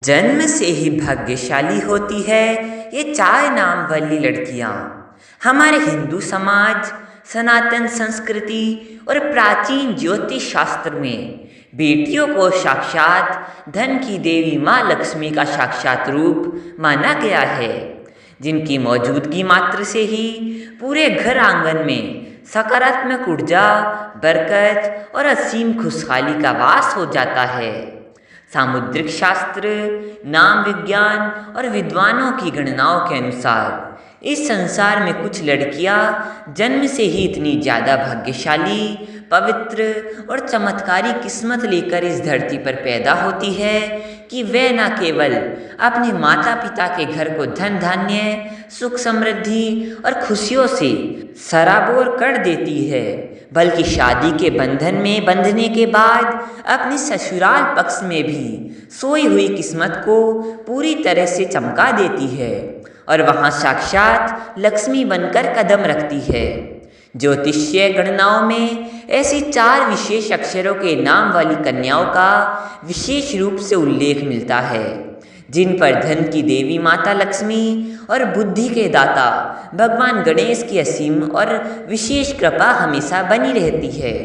जन्म से ही भाग्यशाली होती है ये चार नाम वाली लड़कियां। हमारे हिंदू समाज, सनातन संस्कृति और प्राचीन ज्योतिष शास्त्र में बेटियों को साक्षात धन की देवी माँ लक्ष्मी का साक्षात रूप माना गया है, जिनकी मौजूदगी मात्र से ही पूरे घर आंगन में सकारात्मक ऊर्जा, बरकत और असीम खुशहाली का वास हो जाता है। सामुद्रिक शास्त्र, नाम विज्ञान और विद्वानों की गणनाओं के अनुसार इस संसार में कुछ लड़कियां जन्म से ही इतनी ज़्यादा भाग्यशाली, पवित्र और चमत्कारी किस्मत लेकर इस धरती पर पैदा होती है कि वे न केवल अपने माता पिता के घर को धन धान्य, सुख समृद्धि और खुशियों से सराबोर कर देती है, बल्कि शादी के बंधन में बंधने के बाद अपने ससुराल पक्ष में भी सोई हुई किस्मत को पूरी तरह से चमका देती है और वहाँ साक्षात लक्ष्मी बनकर कदम रखती है। ज्योतिषीय गणनाओं में ऐसी चार विशेष अक्षरों के नाम वाली कन्याओं का विशेष रूप से उल्लेख मिलता है, जिन पर धन की देवी माता लक्ष्मी और बुद्धि के दाता भगवान गणेश की असीम और विशेष कृपा हमेशा बनी रहती है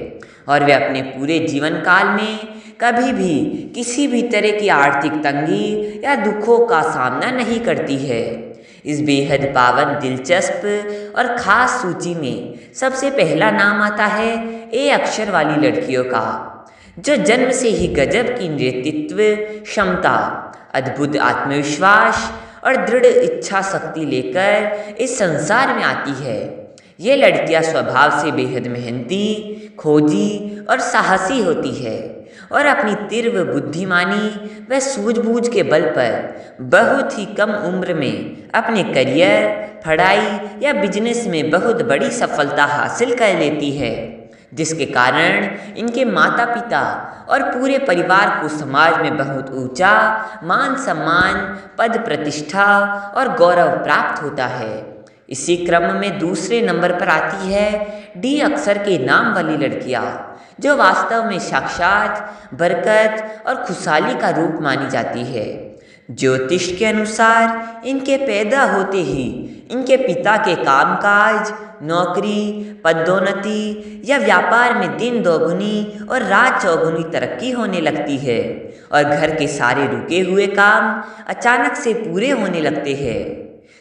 और वे अपने पूरे जीवन काल में कभी भी किसी भी तरह की आर्थिक तंगी या दुखों का सामना नहीं करती है। इस बेहद पावन, दिलचस्प और ख़ास सूची में सबसे पहला नाम आता है ए अक्षर वाली लड़कियों का, जो जन्म से ही गजब की नेतृत्व क्षमता, अद्भुत आत्मविश्वास और दृढ़ इच्छा शक्ति लेकर इस संसार में आती है। ये लड़कियां स्वभाव से बेहद मेहनती, खोजी और साहसी होती है और अपनी तीव्र बुद्धिमानी व सूझबूझ के बल पर बहुत ही कम उम्र में अपने करियर, पढ़ाई या बिजनेस में बहुत बड़ी सफलता हासिल कर लेती है, जिसके कारण इनके माता पिता और पूरे परिवार को समाज में बहुत ऊंचा मान सम्मान, पद प्रतिष्ठा और गौरव प्राप्त होता है। इसी क्रम में दूसरे नंबर पर आती है डी अक्षर के नाम वाली लड़कियां, जो वास्तव में साक्षात बरकत और खुशहाली का रूप मानी जाती है। ज्योतिष के अनुसार इनके पैदा होते ही इनके पिता के कामकाज, नौकरी, पदोन्नति या व्यापार में दिन दोगुनी और रात चौगुनी तरक्की होने लगती है और घर के सारे रुके हुए काम अचानक से पूरे होने लगते हैं।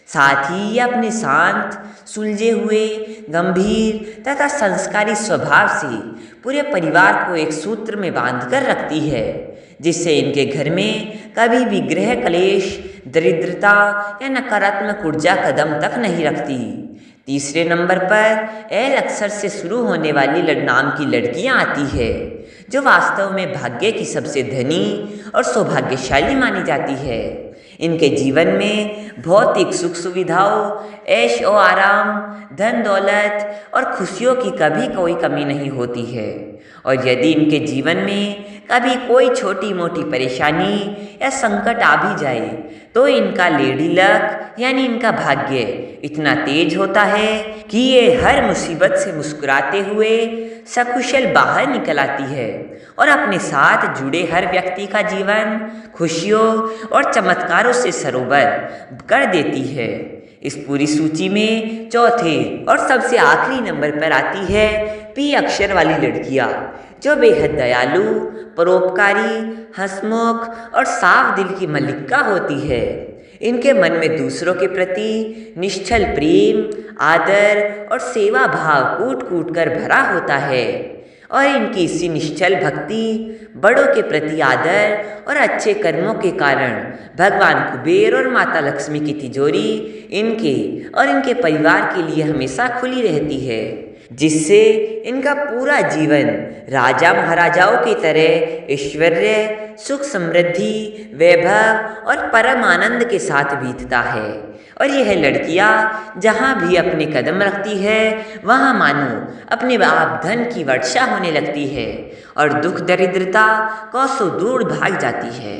साथ ही ये अपने शांत, सुलझे हुए, गंभीर तथा संस्कारी स्वभाव से पूरे परिवार को एक सूत्र में बांधकर रखती है, जिससे इनके घर में कभी भी गृह क्लेश, दरिद्रता या नकारात्मक ऊर्जा कदम तक नहीं रखती। तीसरे नंबर पर एल अक्षर से शुरू होने वाली नाम की लड़कियां आती है, जो वास्तव में भाग्य की सबसे धनी और सौभाग्यशाली मानी जाती है। इनके जीवन में भौतिक सुख सुविधाओं, ऐश और आराम, धन दौलत और खुशियों की कभी कोई कमी नहीं होती है और यदि इनके जीवन में कभी कोई छोटी मोटी परेशानी या संकट आ भी जाए तो इनका लेडी लक यानी इनका भाग्य इतना तेज होता है कि ये हर मुसीबत से मुस्कुराते हुए सकुशल बाहर निकल आती है और अपने साथ जुड़े हर व्यक्ति का जीवन खुशियों और चमत्कारों से सरोवर कर देती है। इस पूरी सूची में चौथे और सबसे आखिरी नंबर पर आती है पी अक्षर वाली लड़कियां, जो बेहद दयालु, परोपकारी, हंसमुख और साफ दिल की मल्लिका होती है। इनके मन में दूसरों के प्रति निश्चल प्रेम, आदर और सेवा भाव कूट कूट कर भरा होता है और इनकी इसी निश्चल भक्ति, बड़ों के प्रति आदर और अच्छे कर्मों के कारण भगवान कुबेर और माता लक्ष्मी की तिजोरी इनके और इनके परिवार के लिए हमेशा खुली रहती है, जिससे इनका पूरा जीवन राजा महाराजाओं की तरह ऐश्वर्य, सुख समृद्धि, वैभव और परम आनंद के साथ बीतता है। और यह लड़कियां जहाँ भी अपने कदम रखती है वहाँ मानो अपने आप धन की वर्षा होने लगती है और दुख दरिद्रता कोसों दूर भाग जाती है।